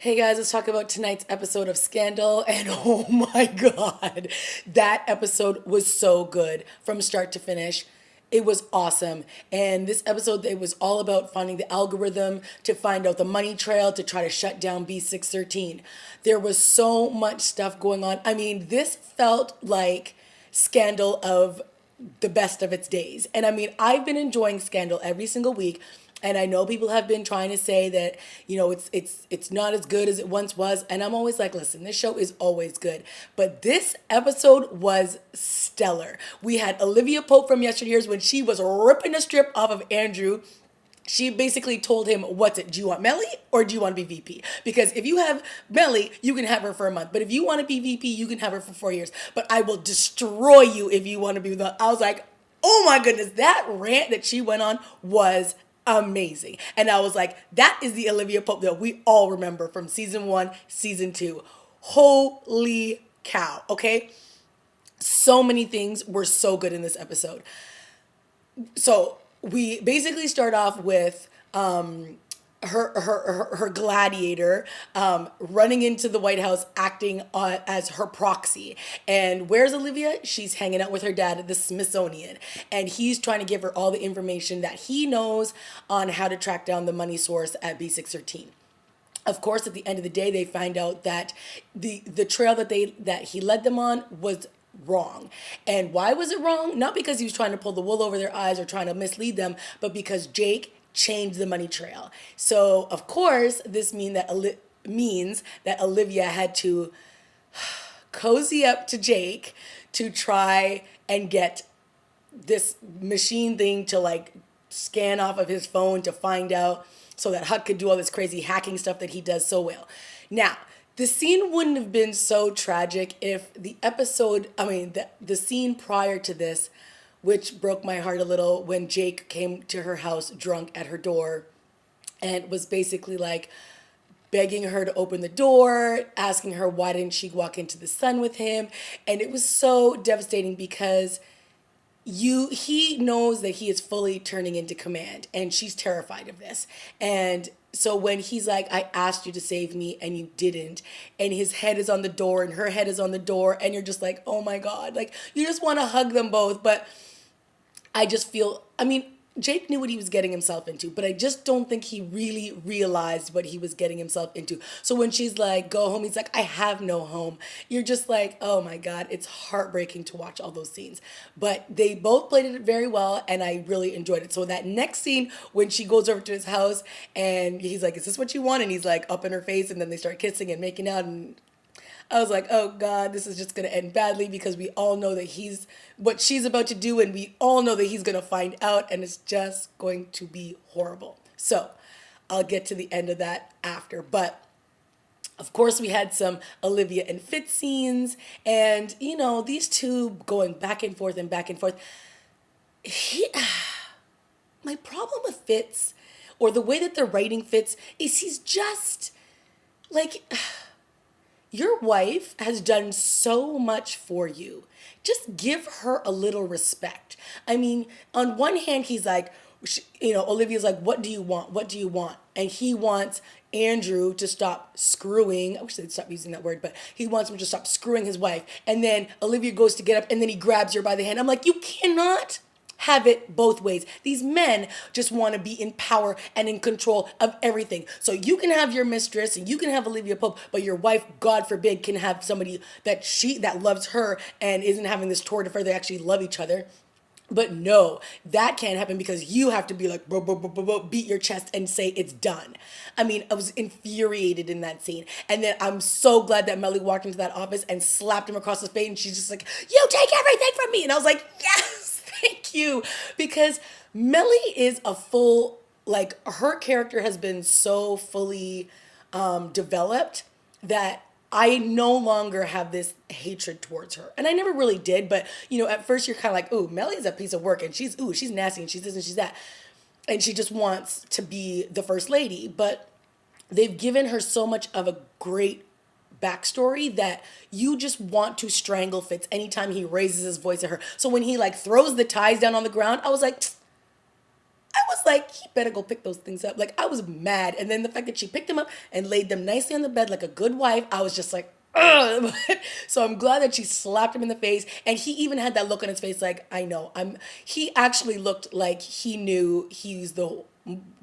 Hey guys, let's talk about tonight's episode of Scandal. And oh my God, that episode was so good from start to finish. It was awesome. And this episode, it was all about finding the algorithm to find out the money trail to try to shut down B613. There was so much stuff going on. I mean, this felt like Scandal of the best of its days. And I mean, I've been enjoying Scandal every single week. And I know people have been trying to say that, it's not as good as it once was. And I'm always like, listen, this show is always good. But this episode was stellar. We had Olivia Pope from yesteryears when she was ripping a strip off of Andrew. She basically told him, what's it? Do you want Melly or do you want to be VP? Because if you have Melly, you can have her for a month. But if you want to be VP, you can have her for 4 years. But I will destroy you if you want to be with her. I was like, oh my goodness, that rant that she went on was amazing. And I was like, that is the Olivia Pope that we all remember from season 1, season 2. Holy cow, okay? So many things were so good in this episode. So we basically start off with her gladiator running into the White House acting as her proxy. And where's Olivia? She's hanging out with her dad at the Smithsonian. And he's trying to give her all the information that he knows on how to track down the money source at B613. Of course, at the end of the day, they find out that the trail that he led them on was wrong. And why was it wrong? Not because he was trying to pull the wool over their eyes or trying to mislead them, but because Jake changed the money trail. So, of course, this means that Olivia had to cozy up to Jake to try and get this machine thing to like scan off of his phone to find out so that Huck could do all this crazy hacking stuff that he does so well. Now, the scene wouldn't have been so tragic if the scene prior to this, which broke my heart a little when Jake came to her house drunk at her door and was basically like begging her to open the door, asking her why didn't she walk into the sun with him. And it was so devastating because he knows that he is fully turning into command and she's terrified of this. And so when he's like, I asked you to save me and you didn't, and his head is on the door and her head is on the door, and you're just like, oh my God, like you just want to hug them both. But I just feel, I mean, Jake knew what he was getting himself into, but I just don't think he really realized what he was getting himself into. So when she's like, go home, he's like, I have no home. You're just like, oh my God, it's heartbreaking to watch all those scenes. But they both played it very well, and I really enjoyed it. So that next scene, when she goes over to his house, and he's like, is this what you want? And he's like, up in her face, and then they start kissing and making out, and I was like, oh God, this is just going to end badly because we all know that he's what she's about to do, and we all know that he's going to find out, and it's just going to be horrible. So I'll get to the end of that after. But of course, we had some Olivia and Fitz scenes, and these two going back and forth and back and forth. He, my problem with Fitz, or the way that they're writing Fitz, is he's just like. Your wife has done so much for you. Just give her a little respect. I mean, on one hand, he's like, Olivia's like, what do you want? What do you want? And he wants Andrew to stop screwing. I wish they'd stop using that word, but he wants him to stop screwing his wife. And then Olivia goes to get up and then he grabs her by the hand. I'm like, you cannot have it both ways. These men just want to be in power and in control of everything. So you can have your mistress and you can have Olivia Pope, but your wife, God forbid, can have somebody that loves her and isn't having this tour de force. They actually love each other. But no, that can't happen because you have to be like, bro, bro, bro, bro, bro, beat your chest and say it's done. I mean, I was infuriated in that scene. And then I'm so glad that Melly walked into that office and slapped him across the face, and she's just like, you take everything from me. And I was like, yes, thank you. Because Melly is her character has been so fully developed that I no longer have this hatred towards her. And I never really did, but at first you're kind of like, ooh, Melly's a piece of work, and she's nasty, and she's this and she's that. And she just wants to be the first lady. But they've given her so much of a great backstory that you just want to strangle Fitz anytime he raises his voice at her. So when he like throws the ties down on the ground, I was like, I was like, he better go pick those things up. Like, I was mad. And then the fact that she picked them up and laid them nicely on the bed like a good wife, I was just like, ugh. So I'm glad that she slapped him in the face. And he even had that look on his face like, I know. He actually looked like he knew he's the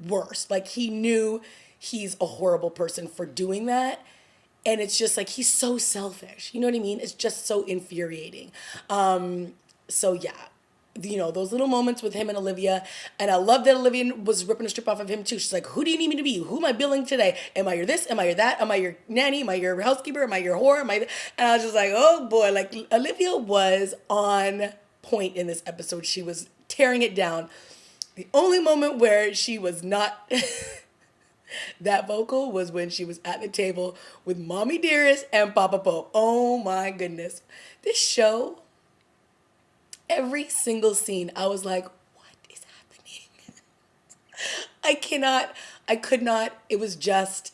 worst. Like, he knew he's a horrible person for doing that. And it's just like, he's so selfish. You know what I mean? It's just so infuriating. So yeah, those little moments with him and Olivia. And I love that Olivia was ripping a strip off of him too. She's like, who do you need me to be? Who am I billing today? Am I your this? Am I your that? Am I your nanny? Am I your housekeeper? Am I your whore? And I was just like, oh boy, like Olivia was on point in this episode. She was tearing it down. The only moment where she was not that vocal was when she was at the table with Mommy Dearest and Papa Pope. Oh my goodness. This show, every single scene, I was like, what is happening? I could not. It was just,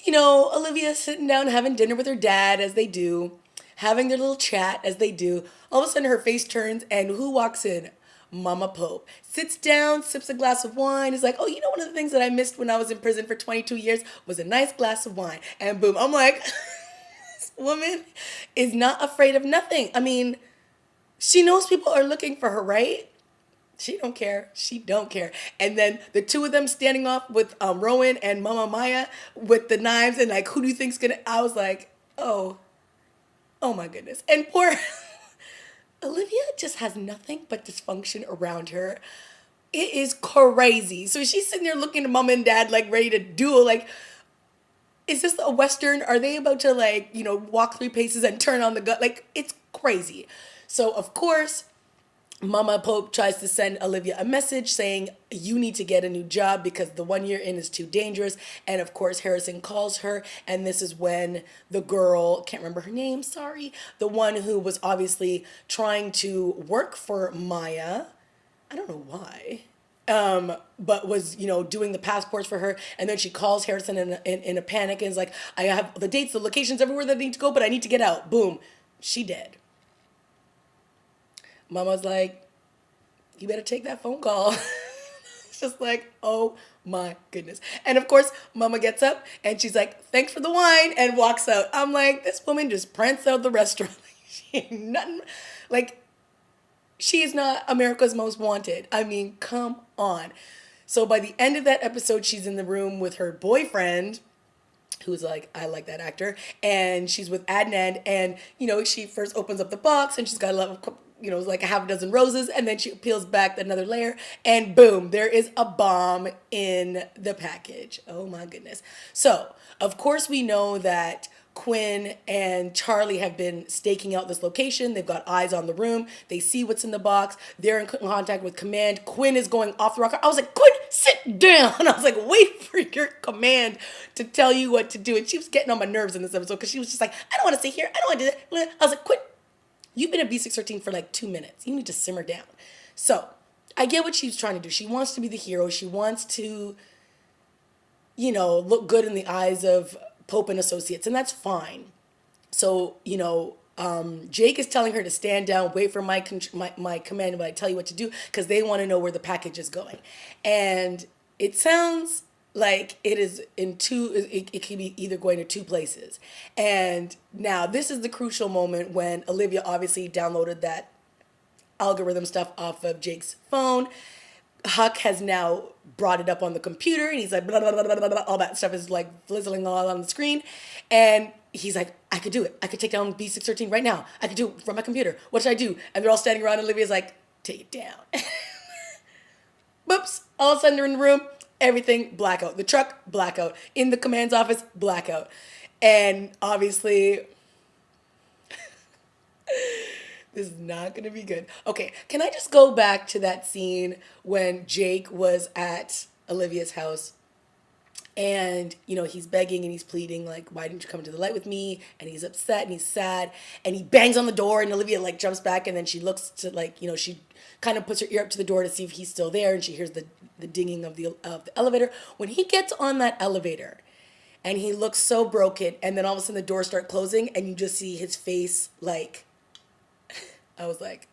Olivia sitting down having dinner with her dad as they do, having their little chat as they do. All of a sudden her face turns and who walks in? Mama Pope. Sits down, sips a glass of wine, is like, oh, one of the things that I missed when I was in prison for 22 years was a nice glass of wine. And boom, I'm like, this woman is not afraid of nothing. I mean, she knows people are looking for her, right? She don't care. She don't care. And then the two of them standing off with Rowan and Mama Maya with the knives and like, who do you think's gonna? I was like, oh my goodness. And poor Olivia just has nothing but dysfunction around her. It is crazy. So she's sitting there looking at mom and dad like ready to duel. Like, is this a Western? Are they about to walk 3 paces and turn on the gun? Like, it's crazy. So of course, Mama Pope tries to send Olivia a message saying, you need to get a new job because the one you're in is too dangerous. And of course, Harrison calls her. And this is when the girl, can't remember her name, sorry, the one who was obviously trying to work for Maya, I don't know why, but was, doing the passports for her. And then she calls Harrison in a panic and is like, I have the dates, the locations, everywhere that I need to go, but I need to get out. Boom. She dead. Mama's like, you better take that phone call. It's just like, oh my goodness. And of course, Mama gets up and she's like, thanks for the wine, and walks out. I'm like, this woman just pranced out the restaurant. She ain't nothing. Like, she is not America's Most Wanted. I mean, come on. So by the end of that episode, she's in the room with her boyfriend, who's like, I like that actor. And she's with Adnan. And, she first opens up the box and she's got a lot of, like a half a dozen roses. And then she peels back another layer. And boom, there is a bomb in the package. Oh my goodness. So, of course, we know that Quinn and Charlie have been staking out this location. They've got eyes on the room. They see what's in the box. They're in contact with command. Quinn is going off the rocker. I was like, Quinn, sit down. I was like, wait for your command to tell you what to do. And she was getting on my nerves in this episode because she was just like, I don't want to sit here. I don't want to do that. I was like, Quinn, you've been at B613 for like 2 minutes. You need to simmer down. So I get what she's trying to do. She wants to be the hero. She wants to, look good in the eyes of Pope and Associates, and that's fine. So, Jake is telling her to stand down, wait for my command when I tell you what to do, because they want to know where the package is going. And it sounds like it is it can be either going to 2 places. And now this is the crucial moment when Olivia obviously downloaded that algorithm stuff off of Jake's phone. Huck has now brought it up on the computer and he's like, blah, blah, blah, blah, blah, all that stuff is like flizzling all on the screen. And he's like, I could do it. I could take down B613 right now. I could do it from my computer. What should I do? And they're all standing around and Olivia's like, take it down. Whoops. All of a sudden they're in the room. Everything blackout. The truck, blackout. In the command's office, blackout. And obviously, this is not going to be good. Okay, can I just go back to that scene when Jake was at Olivia's house and, he's begging and he's pleading, like, why didn't you come to the light with me? And he's upset and he's sad and he bangs on the door and Olivia, like, jumps back and then she looks to, like, she kind of puts her ear up to the door to see if he's still there and she hears the dinging of the elevator. When he gets on that elevator and he looks so broken and then all of a sudden the doors start closing and you just see his face, like, I was like,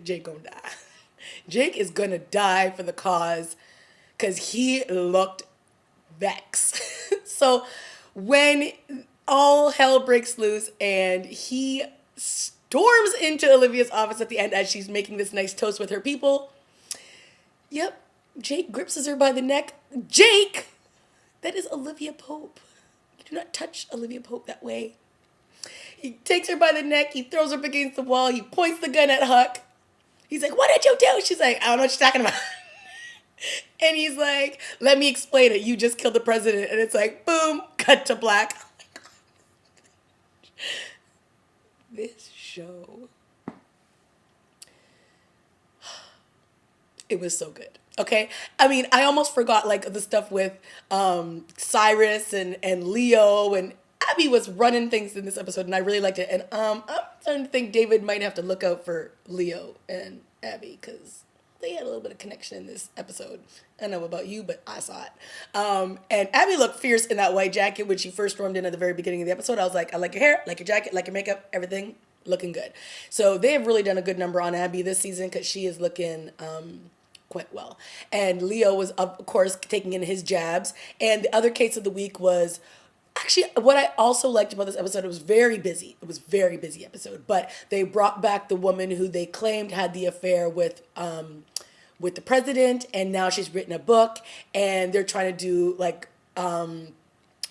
Jake gonna die. Jake is gonna die for the cause because he looked vexed. So when all hell breaks loose and he storms into Olivia's office at the end as she's making this nice toast with her people, yep, Jake grips her by the neck. Jake! That is Olivia Pope. You do not touch Olivia Pope that way. He takes her by the neck, he throws her up against the wall, he points the gun at Huck. He's like, what did you do? She's like, I don't know what you're talking about. And he's like, let me explain it. You just killed the president. And it's like, boom, cut to black. Oh my God. This show. It was so good. Okay. I mean, I almost forgot like the stuff with Cyrus and Leo, and Abby was running things in this episode, and I really liked it. And I'm starting to think David might have to look out for Leo and Abby because they had a little bit of connection in this episode. I don't know about you, but I saw it. And Abby looked fierce in that white jacket when she first stormed in at the very beginning of the episode. I was like, I like your hair, like your jacket, like your makeup, everything looking good. So they have really done a good number on Abby this season because she is looking quite well. And Leo was, of course, taking in his jabs. And the other case of the week was actually what I also liked about this episode. It was very busy. It was a very busy episode. But they brought back the woman who they claimed had the affair with the president, and now she's written a book, and they're trying to do like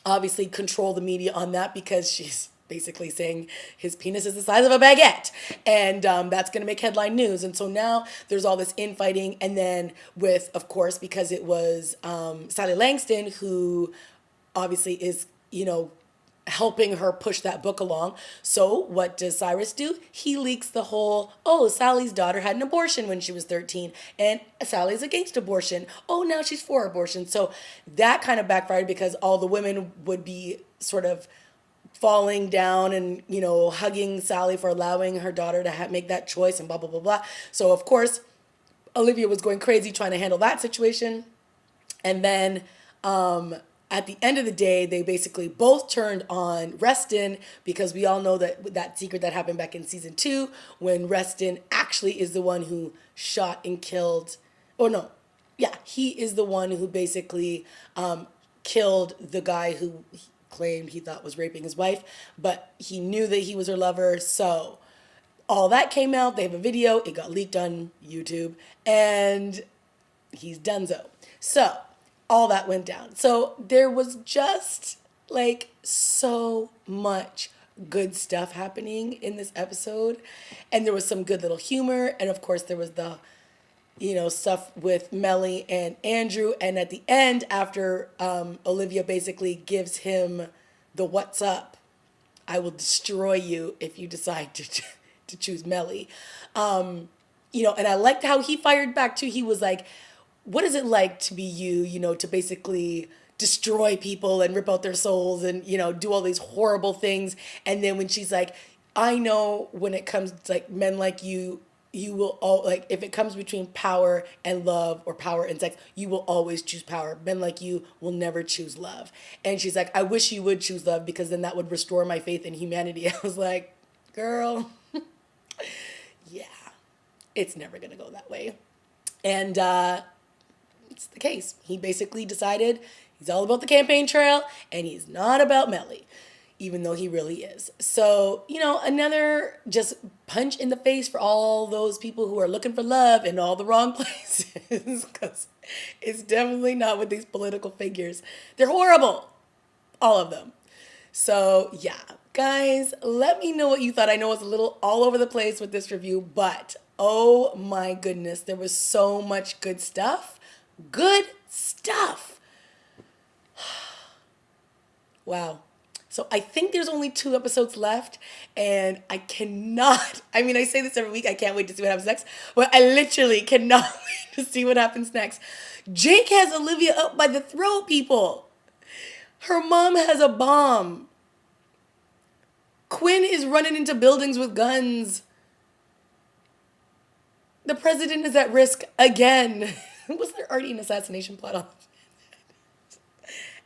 obviously control the media on that because she's basically saying his penis is the size of a baguette, and that's going to make headline news. And so now there's all this infighting, and then with, of course, because it was Sally Langston who obviously is, helping her push that book along. So what does Cyrus do? He leaks the whole, oh, Sally's daughter had an abortion when she was 13 and Sally's against abortion. Oh, now she's for abortion. So that kind of backfired because all the women would be sort of falling down and, hugging Sally for allowing her daughter to make that choice and blah, blah, blah, blah. So, of course, Olivia was going crazy trying to handle that situation. And then at the end of the day, they basically both turned on Reston because we all know that secret that happened back in season 2 when Reston actually is the one who shot and killed, or no, yeah, he is the one who basically killed the guy who he claimed he thought was raping his wife, but he knew that he was her lover. So all that came out. They have a video. It got leaked on YouTube, and he's donezo. So all that went down. So there was just like so much good stuff happening in this episode. And there was some good little humor. And of course there was the, stuff with Melly and Andrew. And at the end, after Olivia basically gives him the what's up, I will destroy you if you decide to choose Melly. And I liked how he fired back too. He was like, what is it like to be you, to basically destroy people and rip out their souls and, do all these horrible things. And then when she's like, I know when it comes to like men like you will all like, if it comes between power and love or power and sex, you will always choose power. Men like you will never choose love. And she's like, I wish you would choose love because then that would restore my faith in humanity. I was like, girl, yeah, it's never going to go that way. And, it's the case. He basically decided he's all about the campaign trail and he's not about Melly, even though he really is. So, another just punch in the face for all those people who are looking for love in all the wrong places, because it's definitely not with these political figures. They're horrible. All of them. So, yeah, guys, let me know what you thought. I know it's a little all over the place with this review, but oh my goodness, there was so much good stuff. Good stuff. Wow. So I think there's only 2 episodes left, and I cannot, I say this every week, I can't wait to see what happens next, but I literally cannot wait to see what happens next. Jake has Olivia up by the throat, people. Her mom has a bomb. Quinn is running into buildings with guns. The president is at risk again. Was there already an assassination plot on this?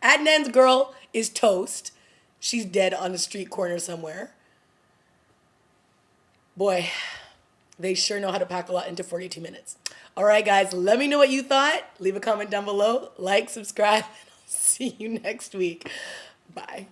Adnan's girl is toast. She's dead on a street corner somewhere. Boy, They sure know how to pack a lot into 42 minutes. All right, guys, let me know what you thought. Leave a comment down below, like, subscribe, and I'll see you next week. Bye.